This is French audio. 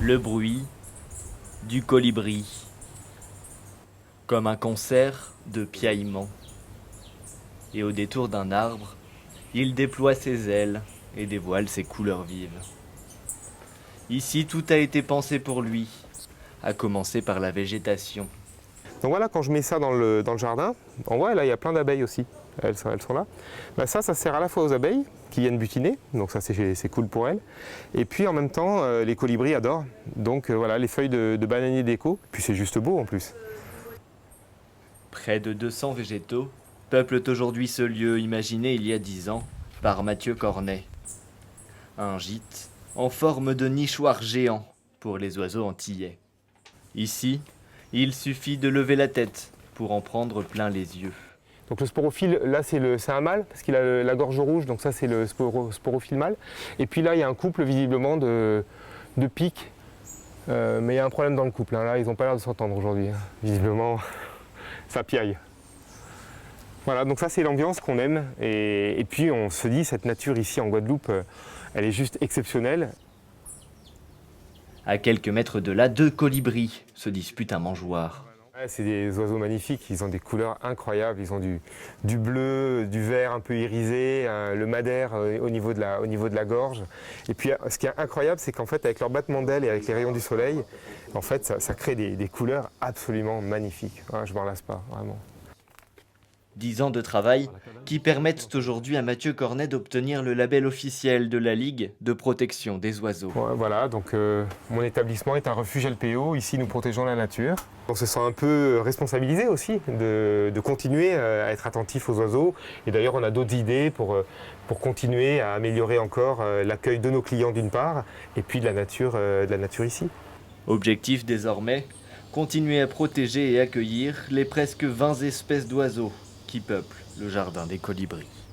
Le bruit du colibri, comme un concert de piaillements. Et au détour d'un arbre, il déploie ses ailes et dévoile ses couleurs vives. Ici, tout a été pensé pour lui, à commencer par la végétation. Donc voilà, quand je mets ça dans le jardin, on voit là il y a plein d'abeilles aussi, elles sont là. Ben ça sert à la fois aux abeilles qui viennent butiner, donc ça c'est cool pour elles. Et puis en même temps, les colibris adorent, donc voilà, les feuilles de bananier déco, puis c'est juste beau en plus. Près de 200 végétaux peuplent aujourd'hui ce lieu imaginé il y a 10 ans par Mathieu Cornet. Un gîte en forme de nichoir géant pour les oiseaux antillais. Ici, il suffit de lever la tête pour en prendre plein les yeux. Donc le sporophile, là c'est un mâle, parce qu'il a la gorge rouge, donc ça c'est le sporophile mâle. Et puis là il y a un couple visiblement de pics, mais il y a un problème dans le couple, hein. Là ils n'ont pas l'air de s'entendre aujourd'hui, hein. Visiblement ça piaille. Voilà, donc ça c'est l'ambiance qu'on aime, et puis on se dit cette nature ici en Guadeloupe, elle est juste exceptionnelle. À quelques mètres de là, 2 colibris se disputent un mangeoir. Ouais, c'est des oiseaux magnifiques, ils ont des couleurs incroyables, ils ont du bleu, du vert un peu irisé, le madère au niveau de la gorge. Et puis ce qui est incroyable, c'est qu'en fait avec leur battement d'ailes et avec les rayons du soleil, en fait ça crée des couleurs absolument magnifiques. Ouais, je m'en lasse pas, vraiment. 10 ans de travail qui permettent aujourd'hui à Mathieu Cornet d'obtenir le label officiel de la Ligue de protection des oiseaux. Ouais, voilà, donc mon établissement est un refuge LPO, ici nous protégeons la nature. On se sent un peu responsabilisé aussi de continuer à être attentif aux oiseaux. Et d'ailleurs on a d'autres idées pour continuer à améliorer encore l'accueil de nos clients d'une part, et puis de la nature ici. Objectif désormais, continuer à protéger et accueillir les presque 20 espèces d'oiseaux qui peuplent le jardin des colibris.